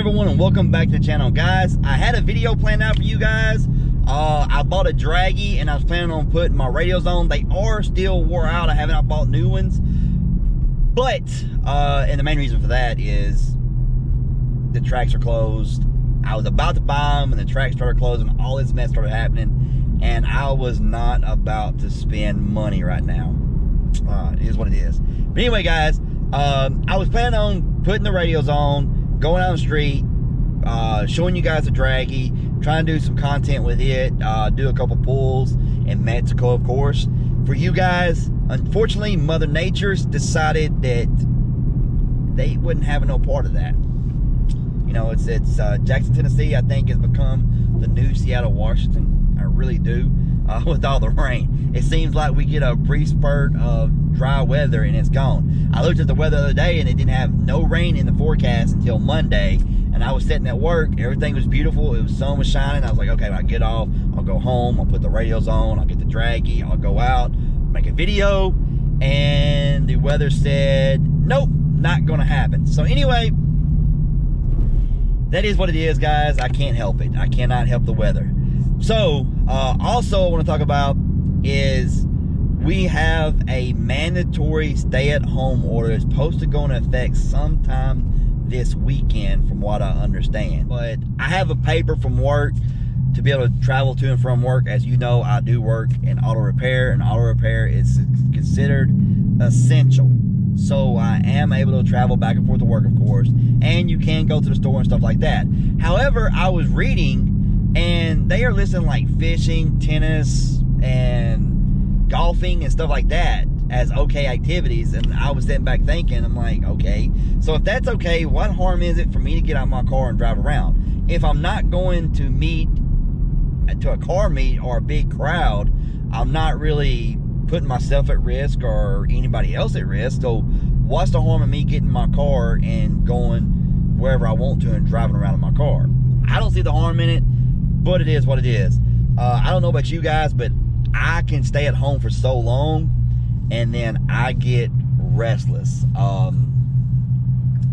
everyone, and welcome back to the channel. Guys, I had a video planned out for you guys. I bought a Draggy and I was planning on putting my radios on. They are still wore out. I haven't bought new ones, but and the main reason for that is the tracks are closed. I was about to buy them and the tracks started closing. All this mess started happening and I was not about to spend money right now. It is what it is. But anyway, guys, I was planning on putting the radios on, going out on the street, showing you guys the Draggy, trying to do some content with it, do a couple pulls in Mexico, of course. For you guys, unfortunately, Mother Nature's decided that they wouldn't have no part of that. You know, it's Jackson, Tennessee, I think, has become the new Seattle, Washington. I really do, with all the rain. It seems like we get a brief spurt of dry weather and it's gone. I looked at the weather the other day and it didn't have no rain in the forecast until Monday. And I was sitting at work, everything was beautiful, the sun was shining. I was like, okay, when I get off, I'll go home, I'll put the radios on, I'll get the Draggy, I'll go out, make a video. And the weather said, nope, not gonna happen. So anyway, that is what it is, guys. I can't help it. I cannot help the weather. So, also I want to talk about is we have a mandatory stay-at-home order that's supposed to go into effect sometime this weekend, from what I understand. But I have a paper from work to be able to travel to and from work. As you know, I do work in auto repair, and auto repair is considered essential. So I am able to travel back and forth to work, of course, and you can go to the store and stuff like that. However, I was reading, and they are listing like fishing, tennis, and golfing and stuff like that as okay activities. And I was sitting back thinking, I'm like, okay, so if that's okay, what harm is it for me to get out of my car and drive around? If I'm not going to meet to a car meet or a big crowd, I'm not really putting myself at risk or anybody else at risk. So what's the harm of me getting in my car and going wherever I want to and driving around in my car? I don't see the harm in it, but it is what it is. I don't know about you guys, but I can stay at home for so long and then I get restless.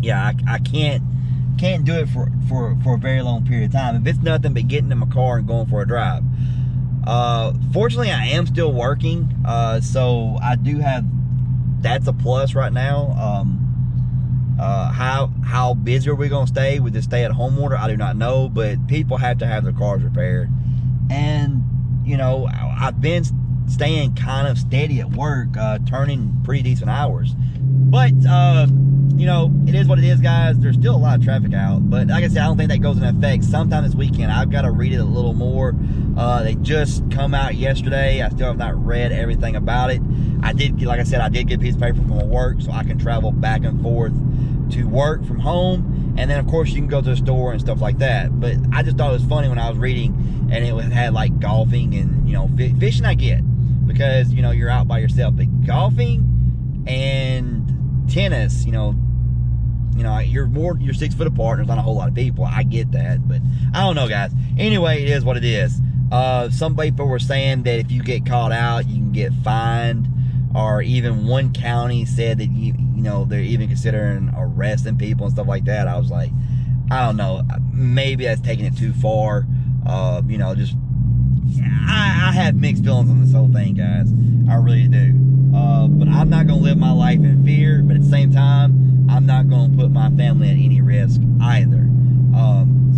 Yeah, I can't do it for a very long period of time if it's nothing but getting in my car and going for a drive. Fortunately, I am still working, so I do have, that's a plus right now. How busy are we gonna stay with the stay-at-home order? I do not know, but people have to have their cars repaired. And you know, I've been staying kind of steady at work, turning pretty decent hours. But you know, it is what it is, guys. There's still a lot of traffic out, but like I said, I don't think that goes into effect sometime this weekend. I've got to read it a little more. They just come out yesterday. I still have not read everything about it. I did, like I said, I did get a piece of paper from my work so I can travel back and forth to work from home. And then of course you can go to the store and stuff like that. But I just thought it was funny when I was reading and it had like golfing and, you know, fishing I get because, you know, you're out by yourself. But golfing and tennis, you know, you're 6 foot apart. There's not a whole lot of people. I get that, but I don't know, guys. Anyway, it is what it is. Some people were saying that if you get caught out, you can get fined, or even one county said that you know they're even considering arresting people and stuff like that. I was like, I don't know. Maybe that's taking it too far. You know, just I have mixed feelings on this whole thing, guys. I really do. But I'm not gonna live my life in fear. But at the same time, I'm not gonna put my family at any risk either.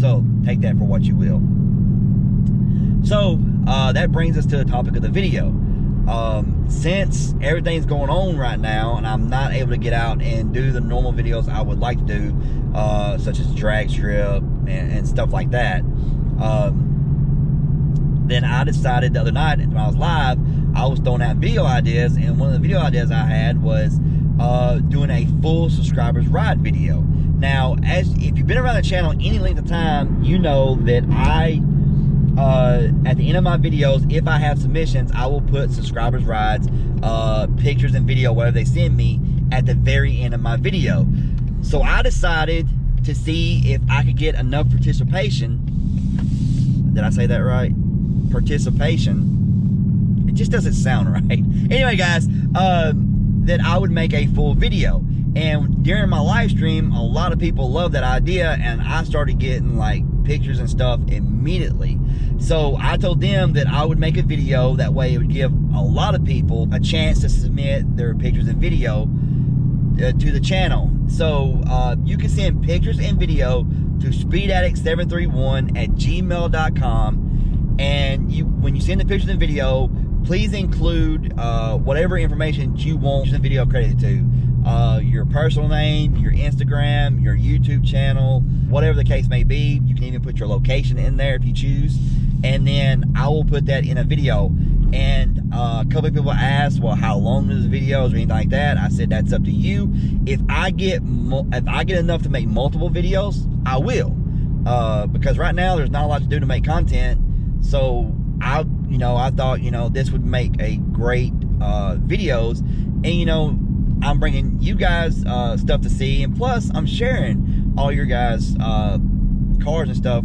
So take that for what you will. So that brings us to the topic of the video. Since everything's going on right now and I'm not able to get out and do the normal videos I would like to do, such as drag strip and stuff like that, then I decided the other night when I was live, I was throwing out video ideas, and one of the video ideas I had was doing a full subscribers ride video. Now, if you've been around the channel any length of time, you know that I at the end of my videos, if I have submissions, I will put subscribers rides, pictures and video, whatever they send me, at the very end of my video. So I decided to see if I could get enough participation. Did I say that right? Participation. It just doesn't sound right. Anyway, guys, that I would make a full video. And during my live stream, a lot of people loved that idea, and I started getting like pictures and stuff immediately. So I told them that I would make a video, that way it would give a lot of people a chance to submit their pictures and video to the channel. So you can send pictures and video to speedaddict731@gmail.com, and when you send the pictures and video, please include whatever information you want the video credited to. Your personal name, your Instagram, your YouTube channel, whatever the case may be. You can even put your location in there if you choose, and then I will put that in a video. And a couple of people asked, well, how long is the videos or anything like that? I said that's up to you. If I get enough to make multiple videos, I will, because right now there's not a lot to do to make content. So I thought this would make a great videos, and I'm bringing you guys stuff to see, and plus I'm sharing all your guys cars and stuff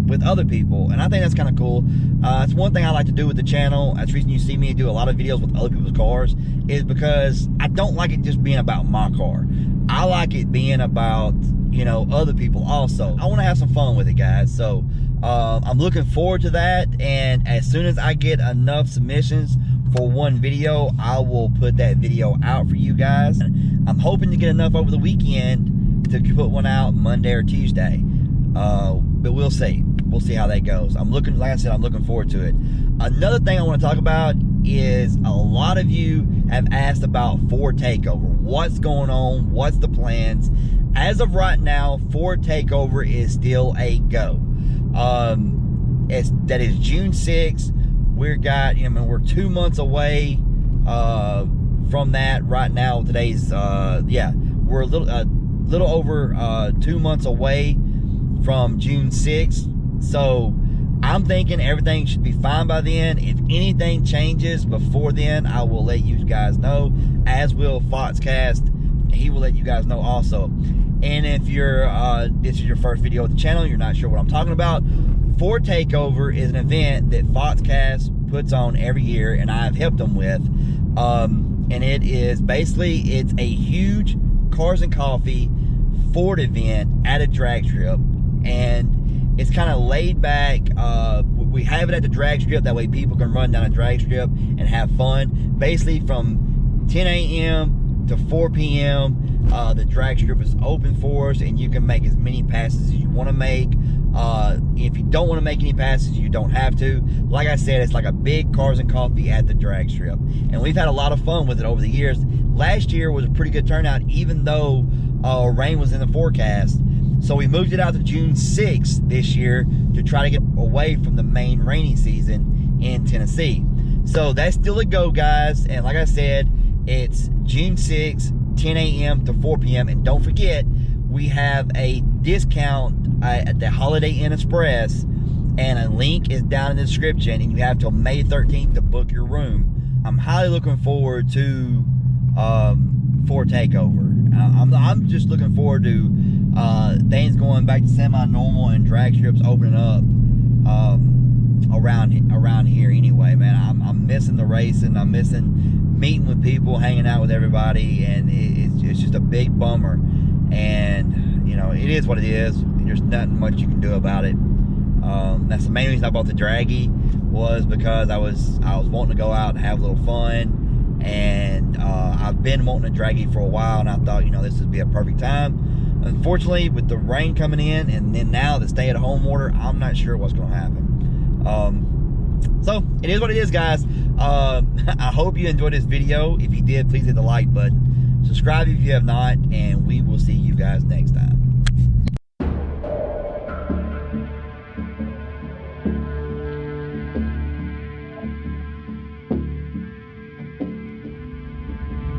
with other people, and I think that's kind of cool. It's one thing I like to do with the channel. That's the reason you see me do a lot of videos with other people's cars, is because I don't like it just being about my car. I like it being about other people also. I want to have some fun with it, guys. So I'm looking forward to that, and as soon as I get enough submissions for one video, I will put that video out for you guys. I'm hoping to get enough over the weekend to put one out Monday or Tuesday, but we'll see. We'll see how that goes. Like I said, I'm looking forward to it. Another thing I want to talk about is a lot of you have asked about Fordtakeover. What's going on? What's the plans? As of right now, Fordtakeover is still a go. That is June 6th. We're 2 months away from that right now. Today's we're a little over 2 months away from June 6th. So I'm thinking everything should be fine by then. If anything changes before then, I will let you guys know, as will Foxcast. He will let you guys know also. And if this is your first video of the channel, you're not sure what I'm talking about, Fordtakeover is an event that Foxcast puts on every year, and I've helped them with. And it is basically, it's a huge cars and coffee Ford event at a drag strip, and it's kind of laid back. We have it at the drag strip, that way people can run down a drag strip and have fun. Basically from 10 a.m. to 4 p.m. The drag strip is open for us, and you can make as many passes as you want to make. If you don't want to make any passes, you don't have to. Like I said, it's like a big cars and coffee at the drag strip, and we've had a lot of fun with it over the years. Last year was a pretty good turnout, even though rain was in the forecast. So we moved it out to June 6th this year to try to get away from the main rainy season in Tennessee. So that's still a go, guys. And like I said, it's June 6th, 10 a.m. to 4 p.m. And don't forget, we have a discount at the Holiday Inn Express, and a link is down in the description, and you have till May 13th to book your room. I'm highly looking forward to Fordtakeover. I'm just looking forward to things going back to semi-normal and drag strips opening up around here anyway, man. I'm missing the racing. I'm missing meeting with people, hanging out with everybody, and it's just a big bummer. And it is what it is. There's nothing much you can do about it. That's the main reason I bought the Draggy, was because I was wanting to go out and have a little fun, and I've been wanting a Draggy for a while, and I thought this would be a perfect time. Unfortunately, with the rain coming in, and then now the stay-at-home order, I'm not sure what's going to happen. So it is what it is, guys. I hope you enjoyed this video. If you did, please hit the like button. Subscribe if you have not, and we will